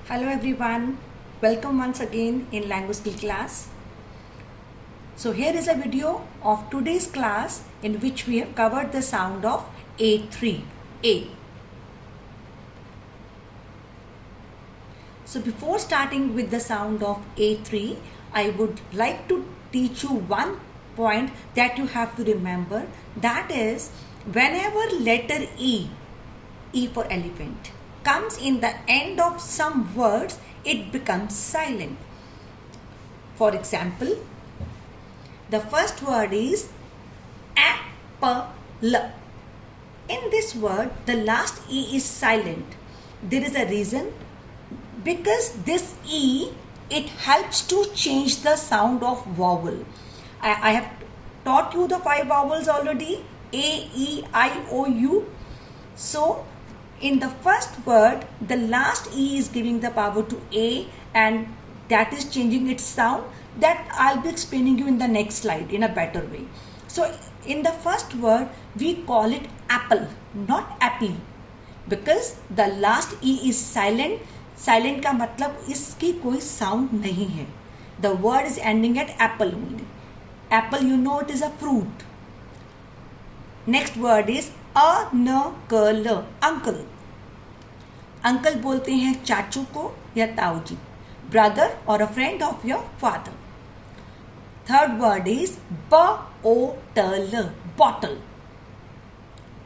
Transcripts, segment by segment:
Hello everyone, welcome once again in language skill class. So here is a video of today's class in which we have covered the sound of A3, A. So before starting with the sound of A3, I would like to teach you one point that you have to remember, that is whenever letter E for elephant, comes in the end of some words, it becomes silent. For example, the first word is apple. In this word, the last E is silent. There is a reason, because this E, it helps to change the sound of vowel. I have taught you the 5 vowels already, A, E, I, O, U. So, in the first word, the last E is giving the power to A and that is changing its sound. That I'll be explaining you in the next slide in a better way. So, in the first word, we call it apple, not apple, because the last E is silent. Silent का मतलब इसकी कोई sound नहीं है. The word is ending at apple only. Apple, you know, it is a fruit. Next word is uncle. Uncle. Uncle बोलते हैं चाचू को या ताऊ जी, brother or a friend of your father. Third word is bottle. Bottle.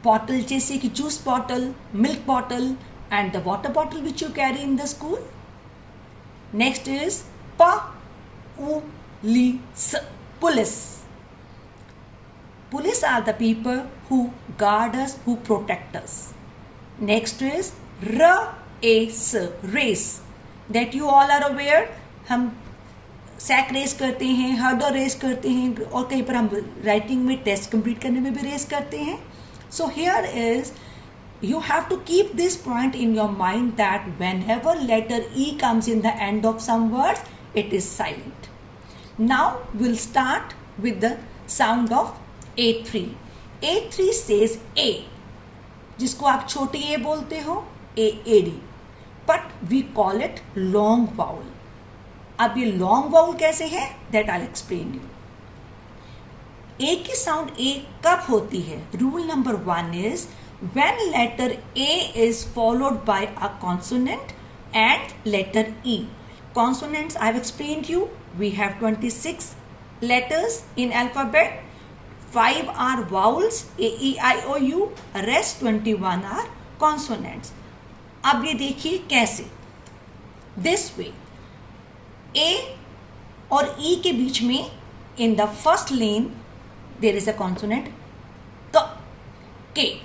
Bottle जैसे कि juice bottle, milk bottle, and the water bottle which you carry in the school. Next is police. Police. Police are the people who guard us, who protect us. Next is race. Race. That you all are aware. हम sack race करते हैं, hurdle race करते हैं और कहीं पर हम writing में टेस्ट कंप्लीट करने में भी रेस करते हैं. So here is, you have to keep this point in your mind that whenever letter E comes in the end of some words, it is silent. Now we'll start with the sound of A3. A3 says A, जिसको आप छोटी A बोलते हो, AD. But we call it long vowel. अब ये long vowel कैसे है? That I'll explain you. A की sound A कब होती है? Rule number 1 is when letter A is followed by a consonant and letter E. Consonants I've explained you. We have 26 letters in alphabet. 5 are vowels, A, E, I, O, U. Rest 21 are consonants. अब ये देखिए कैसे. This way. A और E के बीच में in the first lane there is a consonant K.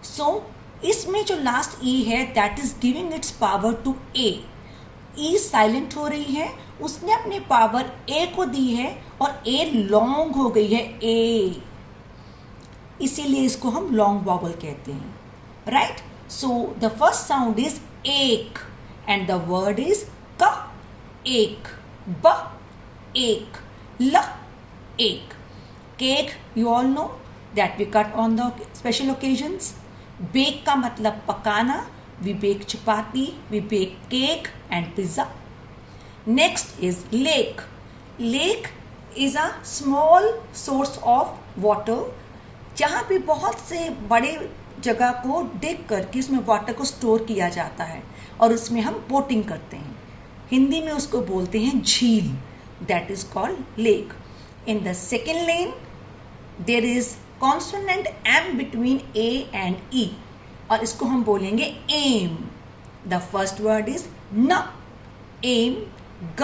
So, इसमें जो last E है that is giving its power to A. E silent हो रही है, उसने अपनी पावर A को दी है और A लॉन्ग हो गई है A. इसीलिए इसको हम लॉन्ग वॉवल कहते हैं. Right? So the first sound is एक एंड द वर्ड इज क एक, ब एक, ल एक. Cake, you all know that we cut on the special occasions. Bake का मतलब पकाना. We bake chapati, we bake cake and pizza. Next is lake. Lake is a small source of water जहाँ पे बहुत से बड़े जगह को डिग करके उसमें वाटर को स्टोर किया जाता है और उसमें हम बोटिंग करते हैं. हिंदी में उसको बोलते हैं झील. That is called lake. In the second lane, there is consonant M between A and E. और इसको हम बोलेंगे एम. द फर्स्ट वर्ड इज न. एम, ग,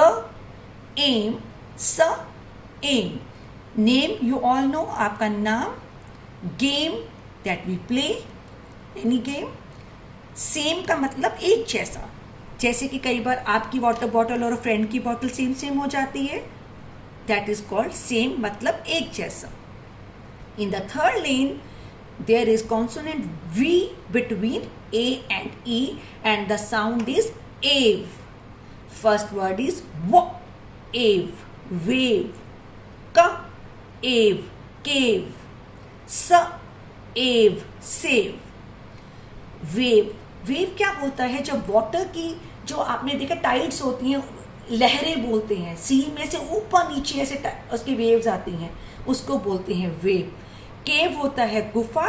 एम, स, एम. नेम, यू ऑल नो, आपका नाम. Game, that we play, any game. Same का मतलब एक जैसा. जैसे कि कई बार आपकी वाटर बॉटल और फ्रेंड की बॉटल सेम सेम हो जाती है. दैट इज कॉल्ड सेम, मतलब एक जैसा. In the third lane there is consonant V between A and E and the sound is ave. First word is w, ave, wave. K, ave, cave. S, ave, save. Wave. Wave क्या होता है? जब water की जो आपने देखा tides होती हैं, लहरें बोलते हैं, सी में से ऊपर नीचे ऐसे उसकी वेव्स आती हैं, उसको बोलते हैं वेव। केव होता है गुफा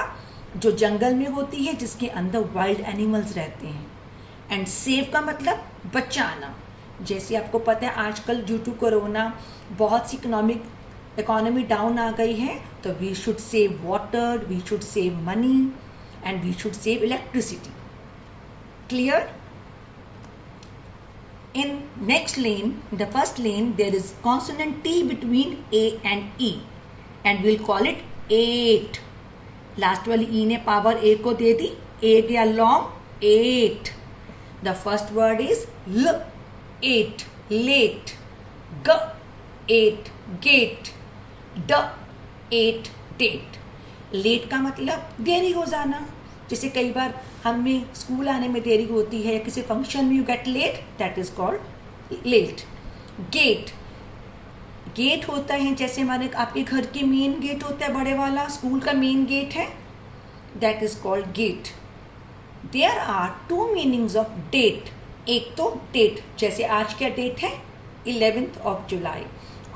जो जंगल में होती है, जिसके अंदर वाइल्ड एनिमल्स रहते हैं। एंड सेव का मतलब बचाना। जैसे आपको पता है आजकल ड्यू टू कोरोना बहुत सी इकोनॉमी डाउन आ गई है, तो we should save water, we should save money and we should save electricity. Clear? In next lane, the first lane, there is consonant T between A and E, and we'll call it 8. Last वाली E ने power A को दे दी, A गया long, 8. The first word is L, 8, late. G, 8, gate. D, 8, date. Late का मतलब देरी हो जाना। जैसे कई बार हमें स्कूल आने में देरी होती है या किसी फंक्शन में you get late, that is called late. Gate, gate होता है जैसे हमारे आपके घर की मेन गेट होता है बड़े वाला, स्कूल का मेन गेट है, that is called gate. There are two meanings of date. एक तो डेट, जैसे आज क्या डेट है 11 जुलाई,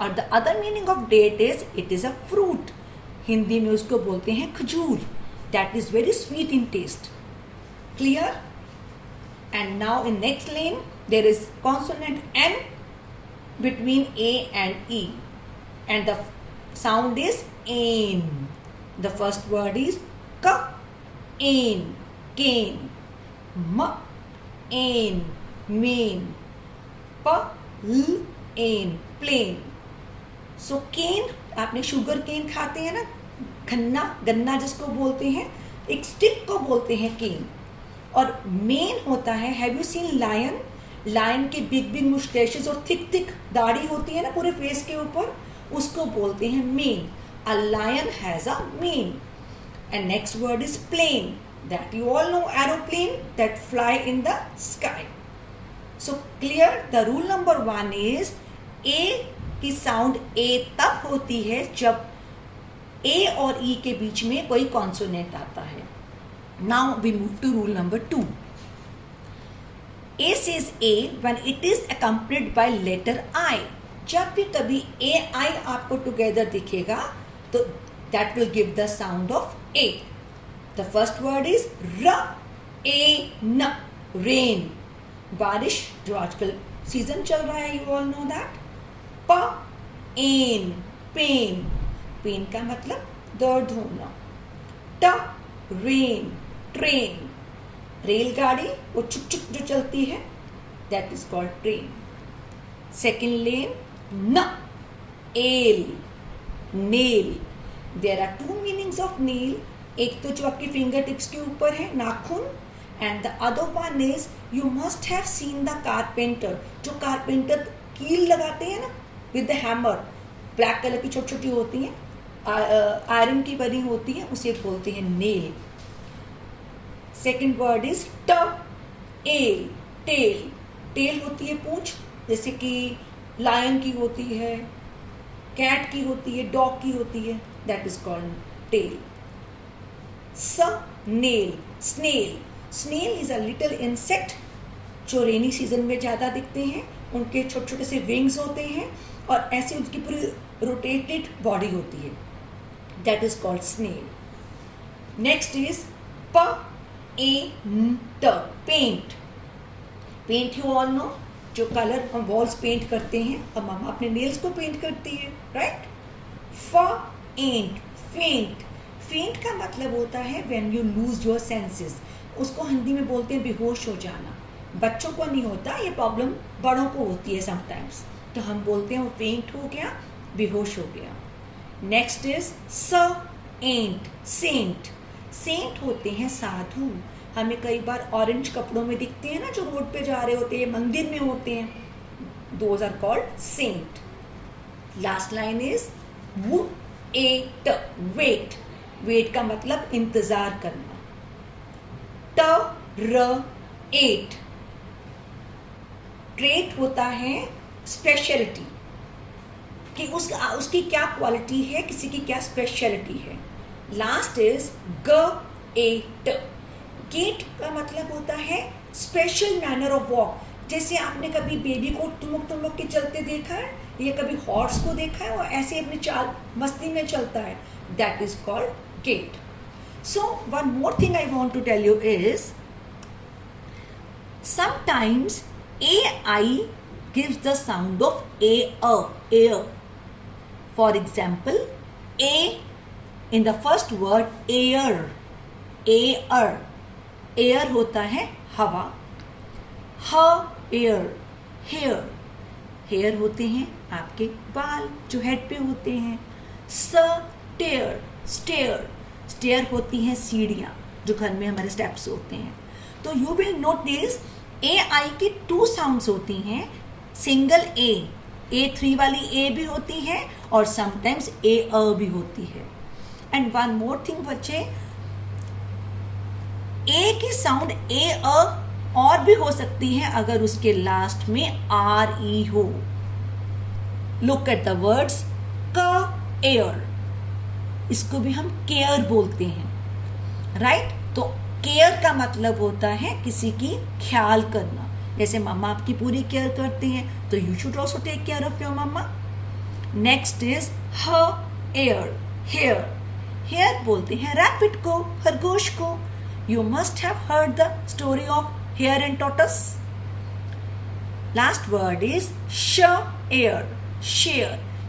और the other meaning of date is it is a fruit. Hindi में उसको बोलते हैं खजूर, that is very sweet in taste. Clear? And now in next lane there is consonant N between A and E, and the sound is ain. The first word is ka, ain, cane. Ma, ain, main. Pa, l, ain, plain. So cane, आपने sugar cane खाते हैं ना, गन्ना जिसको बोलते हैं, एक stick को बोलते हैं केन। और मेन होता है, have you seen lion? Lion के बिग बिग मुस्टैशेस और थिक थिक दाढ़ी होती है ना पूरे फेस के ऊपर, उसको बोलते हैं mane. A lion has a mane. And next word is plane, that you all know, aeroplane that fly in the sky. So clear? The rule number 1 is A की साउंड ए तब होती है जब ए और ई के बीच में कोई कॉन्सोनेंट आता है। Now we move to rule number 2. A says A when it is accompanied by letter I. जब भी कभी A I आपको together दिखेगा तो that will give the sound of A. The first word is R, A, N, rain. बारिश जो आजकल season चल रहा है, you all know that. P, ain, pain. Pain का मतलब दर्द होना. T, rain, ट्रेन, रेलगाड़ी वो चुक चुक जो चलती है, that is called train. Second लेन न, L, nail. There are two meanings of nail. एक तो जो आपकी फिंगर टिप्स के ऊपर है नाखून, and the other one is you must have seen the carpenter. जो कारपेंटर कील लगाते हैं ना with the hammer, black colour की छोटी छोटी होती हैं, आयरन की बनी होती है, उसे बोलते हैं नेल। सेकेंड वर्ड इज ट, एल, टेल। टेल होती है पूंछ, जैसे कि लायन की होती है, कैट की होती है, डॉग की होती है, दैट इज कॉल्ड टेल। स, nail, snail. Snail is a little insect जो रेनी सीजन में ज़्यादा दिखते हैं। उनके छोटे छोटे से विंग्स होते हैं और ऐसे उनकी पूरी रोटेटेड बॉडी होती है, that is called snail. Next is प, ए, ट, paint. Paint you all know, जो कलर हम वॉल्स पेंट करते हैं, और मम्मा अपने नेल्स को पेंट करती है, राइट। फ, एंट, फेंट। फेंट का मतलब होता है when you lose your senses. उसको हिंदी में बोलते हैं बेहोश हो जाना। बच्चों को नहीं होता ये प्रॉब्लम, बड़ों को होती है समटाइम्स, तो हम बोलते हैं वो फेंट हो गया, बेहोश हो गया। नेक्स्ट इज स, एंट, सेंट। सेंट होते हैं साधु। हमें कई बार ऑरेंज कपड़ों में दिखते हैं ना, जो रोड पे जा रहे होते हैं, मंदिर में होते हैं, those are called saint. Last line is वु, ए, ट, वेट। वेट का मतलब इंतजार करना। ट, र, एट। ट्रेट होता है स्पेशलिटी, कि उसकी क्या क्वालिटी है, किसी की क्या स्पेशलिटी है। लास्ट इज ग, ए, ट। गेट का मतलब होता है स्पेशल मैनर ऑफ वॉक। जैसे आपने कभी बेबी को ठुमक ठुमक के चलते देखा है, या कभी हॉर्स को देखा है और ऐसे अपनी चाल मस्ती में चलता है, that is called gate. So one more thing I want to tell you is sometimes AI gives the sound of air. For example, A in the first word air. Air होता है हवा, hair होते हैं आपके बाल जो head पे होते हैं, स्टेयर होती हैं सीढ़ियाँ जो घर में हमारे स्टेप्स होते हैं। तो यू विल नोटिस AI की 2 साउंड्स होती हैं, सिंगल A3 वाली A भी होती है और समटाइम्स A भी होती है। एंड वन मोर थिंग बच्चे, A की साउंड A और भी हो सकती है अगर उसके लास्ट में RE हो। Look at the words care, इसको भी हम केयर बोलते हैं, राइट? तो केयर का मतलब होता है किसी की ख्याल करना। जैसे मम्मा आपकी पूरी केयर करती हैं, तो you should also take care of your mamma. Next is hare बोलते हैं रैबिट को, खरगोश को। You must have heard the story of hare and tortoise. Last word is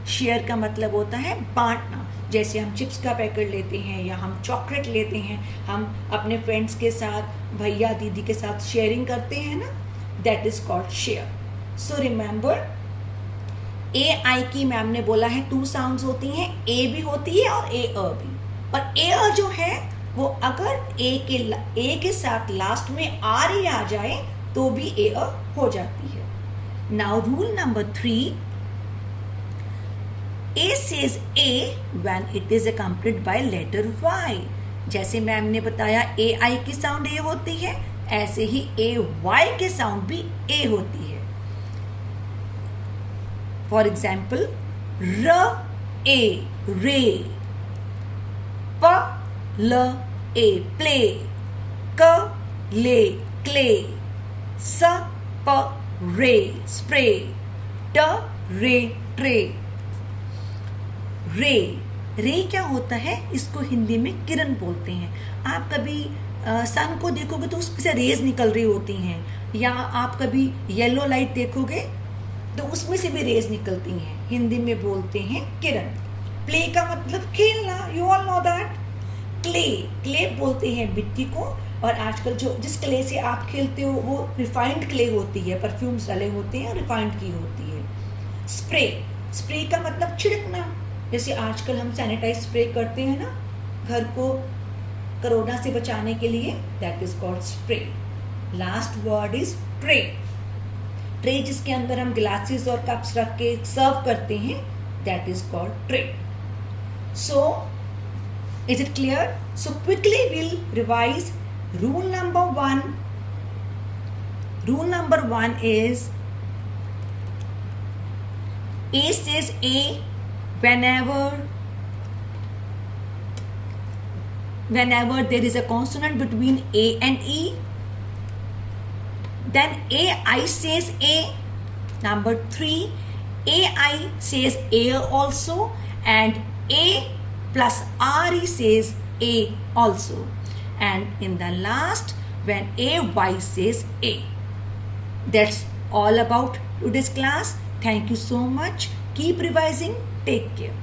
share का मतलब होता है बांटना। जैसे हम चिप्स का पैकेट लेते हैं या हम चॉकलेट लेते हैं, हम अपने फ्रेंड्स के साथ, भैया दीदी के साथ शेयरिंग करते हैं ना, that is called share. So remember, AI की मैम ने बोला है 2 साउंड्स होती हैं, A भी होती है और A भी। और A जो है वो अगर A के साथ लास्ट में RE आ जाए तो भी A हो जाती है। Now rule number 3, A says A when it is accompanied by letter Y. जैसे मैम ने बताया AI की साउंड A होती है, ऐसे ही AY के साउंड भी A होती है। फॉर एग्जाम्पल, रे, प्ले, क्ले, स्प्रे, ट्रे। रे क्या होता है? इसको हिंदी में किरण बोलते हैं। आप कभी सन को देखोगे तो उससे रेज निकल रही होती हैं, या आप कभी येलो लाइट देखोगे तो उसमें से भी रेज निकलती हैं, हिंदी में बोलते हैं किरण। प्ले का मतलब खेलना, you all know that. Clay बोलते हैं मिट्टी को, और आजकल जिस क्ले से आप खेलते हो वो रिफाइंड क्ले होती है, परफ्यूम्स डाले होते हैं, रिफाइंड की होती है। स्प्रे का मतलब छिड़कना, जैसे आजकल हम सैनिटाइज स्प्रे करते हैं ना घर को कोरोना से बचाने के लिए, that is called spray. Last word is tray जिसके अंदर हम ग्लासेस और कप्स रख के सर्व करते हैं, that is called tray. So is it clear? So quickly will revise rule number 1. Rule number 1 is A says A whenever there is a consonant between A and E. Then AI says A. Number 3, AI says A also, and A plus RE says A also. And in the last, when AY says A. That's all about today's class. Thank you so much. Keep revising. Take care.